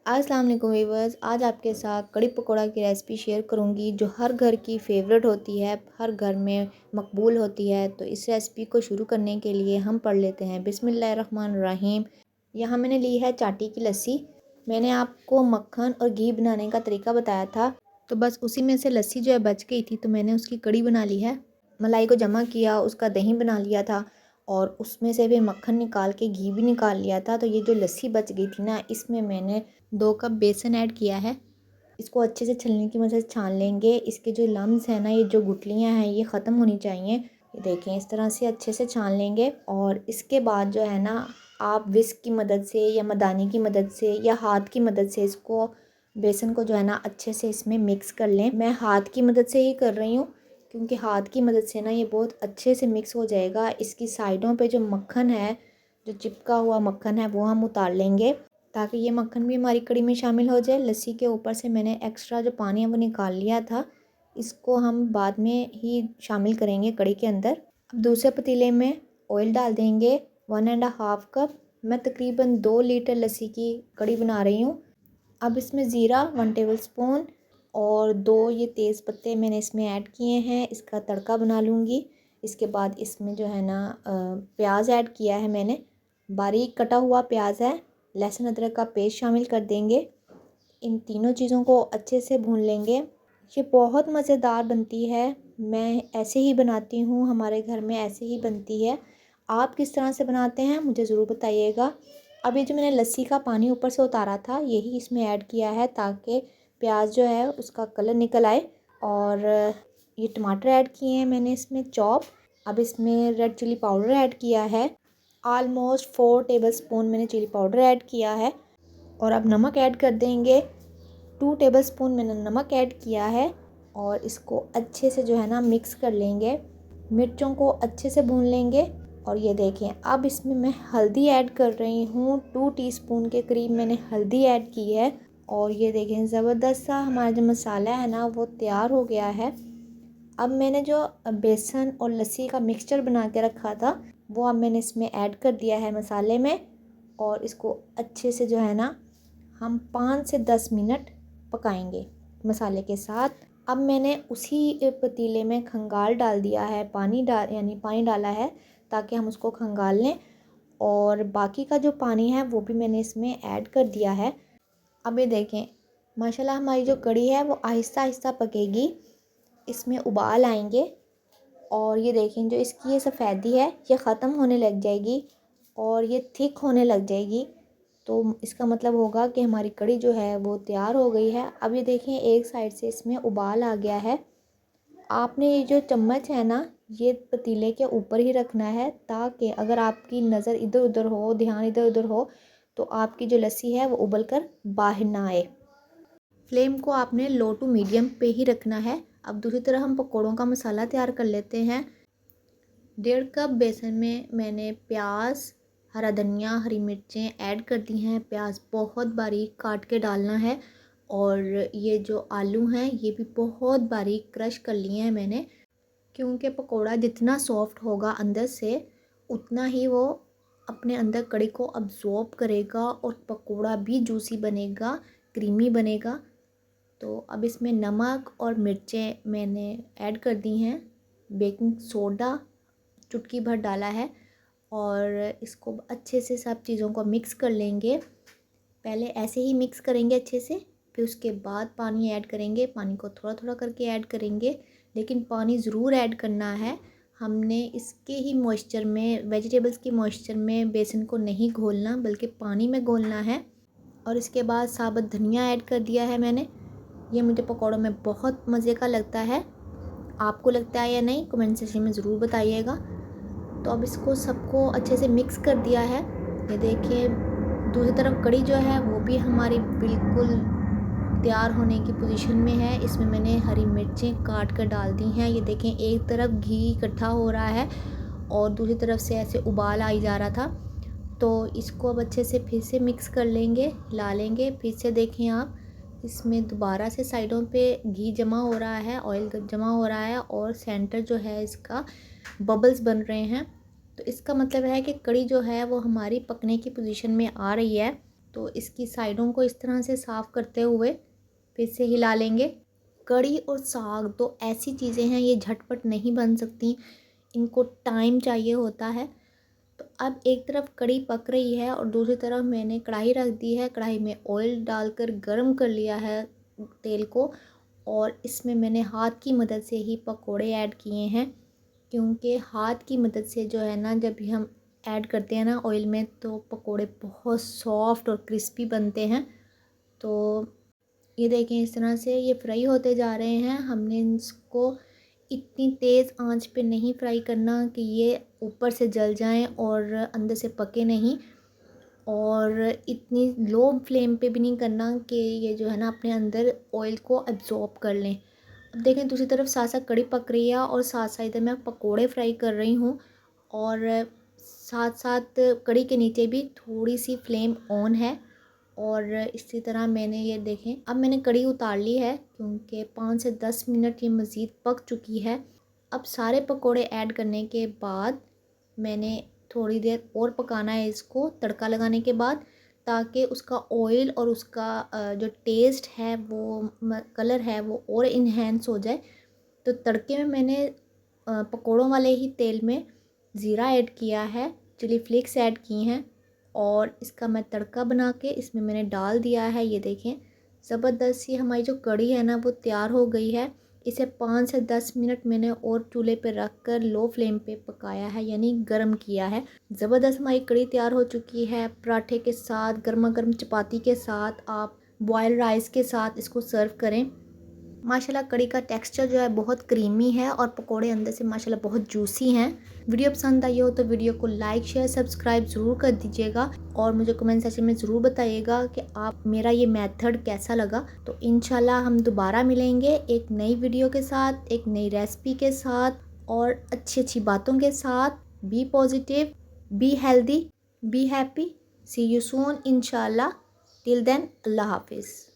अस्सलाम वालेकुम वीवर्स। आज आपके साथ कड़ी पकौड़ा की रेसिपी शेयर करूंगी जो हर घर की फेवरेट होती है, हर घर में मकबूल होती है। तो इस रेसिपी को शुरू करने के लिए हम पढ़ लेते हैं बिस्मिल्लाहिर्रहमानिर्रहीम। यहाँ मैंने ली है चाटी की लस्सी। मैंने आपको मक्खन और घी बनाने का तरीका बताया था, तो बस उसी में से लस्सी जो है बच गई थी, तो मैंने उसकी कड़ी बना ली है। मलाई को जमा किया, उसका दही बना लिया था और उसमें से भी मक्खन निकाल के घी भी निकाल लिया था। तो ये जो लस्सी बच गई थी ना, इसमें मैंने 2 कप बेसन ऐड किया है। इसको अच्छे से छलनी की मदद से छान लेंगे। इसके जो लम्स हैं ना, ये जो गुठलियाँ हैं, ये ख़त्म होनी चाहिए। ये देखें, इस तरह से अच्छे से छान लेंगे। और इसके बाद जो है ना, आप विस्क की मदद से या मदानी की मदद से या हाथ की मदद से इसको बेसन को जो है ना अच्छे से इसमें मिक्स कर लें। मैं हाथ की मदद से ही कर रही हूँ क्योंकि हाथ की मदद से ना ये बहुत अच्छे से मिक्स हो जाएगा। इसकी साइडों पे जो मक्खन है, जो चिपका हुआ मक्खन है, वो हम उतार लेंगे ताकि ये मक्खन भी हमारी कड़ी में शामिल हो जाए। लस्सी के ऊपर से मैंने एक्स्ट्रा जो पानी है वो निकाल लिया था, इसको हम बाद में ही शामिल करेंगे कड़ी के अंदर। अब दूसरे पतीले में ऑयल डाल देंगे 1.5 कप। मैं तकरीबन 2 लीटर लस्सी की कड़ी बना रही हूँ। अब इसमें ज़ीरा 1 टेबल स्पून और 2 ये तेज़ पत्ते मैंने इसमें ऐड किए हैं। इसका तड़का बना लूँगी। इसके बाद इसमें जो है ना प्याज ऐड किया है मैंने, बारीक कटा हुआ प्याज है। लहसुन अदरक का पेस्ट शामिल कर देंगे। इन तीनों चीज़ों को अच्छे से भून लेंगे। ये बहुत मज़ेदार बनती है। मैं ऐसे ही बनाती हूँ, हमारे घर में ऐसे ही बनती है। आप किस तरह से बनाते हैं मुझे ज़रूर बताइएगा। अब ये जो मैंने लस्सी का पानी ऊपर से उतारा था, यही इसमें ऐड किया है ताकि प्याज जो है उसका कलर निकल आए। और ये टमाटर ऐड किए हैं मैंने इसमें चॉप। अब इसमें रेड चिली पाउडर ऐड किया है। ऑलमोस्ट 4 टेबल स्पून मैंने चिली पाउडर ऐड किया है। और अब नमक ऐड कर देंगे। 2 टेबल स्पून मैंने नमक ऐड किया है और इसको अच्छे से जो है ना मिक्स कर लेंगे। मिर्चों को अच्छे से भून लेंगे। और ये देखें, अब इसमें मैं हल्दी ऐड कर रही हूँ। 2 टीस्पून के करीब मैंने हल्दी ऐड की है। और ये देखें, ज़बरदस्त सा हमारा जो मसाला है ना वो तैयार हो गया है। अब मैंने जो बेसन और लस्सी का मिक्सचर बना के रखा था, वो अब मैंने इसमें ऐड कर दिया है मसाले में। और इसको अच्छे से जो है ना हम 5 से 10 मिनट पकाएंगे मसाले के साथ। अब मैंने उसी पतीले में खंगाल डाल दिया है, पानी डाला है ताकि हम उसको खंगाल लें। और बाकी का जो पानी है वो भी मैंने इसमें ऐड कर दिया है। अब ये देखें, माशाल्लाह हमारी जो कड़ी है वो आहिस्ता आहिस्ता पकेगी। इसमें उबाल आएंगे और ये देखें, जो इसकी ये सफ़ेदी है ये ख़त्म होने लग जाएगी और ये थिक होने लग जाएगी। तो इसका मतलब होगा कि हमारी कड़ी जो है वो तैयार हो गई है। अब ये देखें, एक साइड से इसमें उबाल आ गया है। आपने ये जो चम्मच है ना, ये पतीले के ऊपर ही रखना है ताकि अगर आपकी नज़र इधर उधर हो, ध्यान इधर उधर हो, तो आपकी जो लस्सी है वो उबल कर बाहर ना आए। फ्लेम को आपने लो टू मीडियम पे ही रखना है। अब दूसरी तरफ हम पकौड़ों का मसाला तैयार कर लेते हैं। 1.5 कप बेसन में मैंने प्याज, हरा धनिया, हरी मिर्चें ऐड कर दी हैं। प्याज बहुत बारीक काट के डालना है। और ये जो आलू हैं ये भी बहुत बारीक क्रश कर लिए हैं मैंने, क्योंकि पकौड़ा जितना सॉफ्ट होगा अंदर से, उतना ही वो अपने अंदर कड़ी को अब्जॉर्ब करेगा और पकौड़ा भी जूसी बनेगा, क्रीमी बनेगा। तो अब इसमें नमक और मिर्चें मैंने ऐड कर दी हैं। बेकिंग सोडा चुटकी भर डाला है और इसको अच्छे से सब चीज़ों को मिक्स कर लेंगे। पहले ऐसे ही मिक्स करेंगे अच्छे से, फिर उसके बाद पानी ऐड करेंगे। पानी को थोड़ा थोड़ा करके ऐड करेंगे, लेकिन पानी ज़रूर ऐड करना है। हमने इसके ही मॉइस्चर में, वेजिटेबल्स की मॉइस्चर में बेसन को नहीं घोलना बल्कि पानी में घोलना है। और इसके बाद साबुत धनिया ऐड कर दिया है मैंने। ये मुझे पकौड़ों में बहुत मज़े का लगता है। आपको लगता है या नहीं, कमेंट सेक्शन में ज़रूर बताइएगा। तो अब इसको सबको अच्छे से मिक्स कर दिया है। ये देखिए, दूसरी तरफ कड़ी जो है वो भी हमारी बिल्कुल तैयार होने की पोजीशन में है। इसमें मैंने हरी मिर्चें काट कर डाल दी हैं। ये देखें, एक तरफ घी इकट्ठा हो रहा है और दूसरी तरफ से ऐसे उबाल आई जा रहा था। तो इसको अब अच्छे से फिर से मिक्स कर लेंगे, हिला लेंगे। फिर से देखें आप, इसमें दोबारा से साइडों पे घी जमा हो रहा है, ऑयल जमा हो रहा है और सेंटर जो है इसका बबल्स बन रहे हैं। तो इसका मतलब है कि कड़ी जो है वो हमारी पकने की पोजीशन में आ रही है। तो इसकी साइडों को इस तरह से साफ़ करते हुए फिर से हिला लेंगे। कढ़ी और साग तो ऐसी चीज़ें हैं, ये झटपट नहीं बन सकती, इनको टाइम चाहिए होता है। तो अब एक तरफ कढ़ी पक रही है और दूसरी तरफ मैंने कढ़ाई रख दी है। कढ़ाई में ऑयल डालकर गरम कर लिया है तेल को, और इसमें मैंने हाथ की मदद से ही पकोड़े ऐड किए हैं, क्योंकि हाथ की मदद से जो है ना, जब भी हम ऐड करते हैं ना ऑयल में, तो पकोड़े बहुत सॉफ्ट और क्रिस्पी बनते हैं। तो ये देखें, इस तरह से ये फ्राई होते जा रहे हैं। हमने इसको इतनी तेज़ आंच पे नहीं फ्राई करना कि ये ऊपर से जल जाएं और अंदर से पके नहीं, और इतनी लो फ्लेम पे भी नहीं करना कि ये जो है ना अपने अंदर ऑयल को एब्जॉर्ब कर लें। अब देखें, दूसरी तरफ साथ साथ कढ़ी पक रही है और साथ साथ इधर मैं पकोड़े फ्राई कर रही हूँ, और साथ साथ कढ़ी के नीचे भी थोड़ी सी फ्लेम ऑन है। और इसी तरह मैंने ये देखें, अब मैंने कढ़ी उतार ली है क्योंकि 5 से 10 मिनट ये मज़ीद पक चुकी है। अब सारे पकोड़े ऐड करने के बाद मैंने थोड़ी देर और पकाना है इसको तड़का लगाने के बाद, ताकि उसका ऑयल और उसका जो टेस्ट है वो कलर है वो और इन्हेंस हो जाए। तो तड़के में मैंने पकोड़ों वाले ही तेल में ज़ीरा ऐड किया है, चिली फ्लेक्स ऐड की हैं, और इसका मैं तड़का बना के इसमें मैंने डाल दिया है। ये देखें, ज़बरदस्त ये हमारी जो कढ़ी है ना वो तैयार हो गई है। इसे 5 से 10 मिनट मैंने और चूल्हे पे रख कर लो फ्लेम पे पकाया है, यानी गर्म किया है। ज़बरदस्त हमारी कढ़ी तैयार हो चुकी है। पराठे के साथ, गर्मा गर्म चपाती के साथ, आप बॉयल राइस के साथ इसको सर्व करें। माशाल्लाह कढ़ी का टेक्सचर जो है बहुत क्रीमी है और पकोड़े अंदर से माशाल्लाह बहुत जूसी हैं। वीडियो पसंद आई हो तो वीडियो को लाइक शेयर सब्सक्राइब ज़रूर कर दीजिएगा, और मुझे कमेंट सेक्शन में ज़रूर बताइएगा कि आप मेरा ये मेथड कैसा लगा। तो इंशाल्लाह हम दोबारा मिलेंगे एक नई वीडियो के साथ, एक नई रेसिपी के साथ, और अच्छी अच्छी बातों के साथ। Be positive, be healthy, be happy. See you soon इंशाल्लाह। टिल देन, अल्लाह हाफिज़।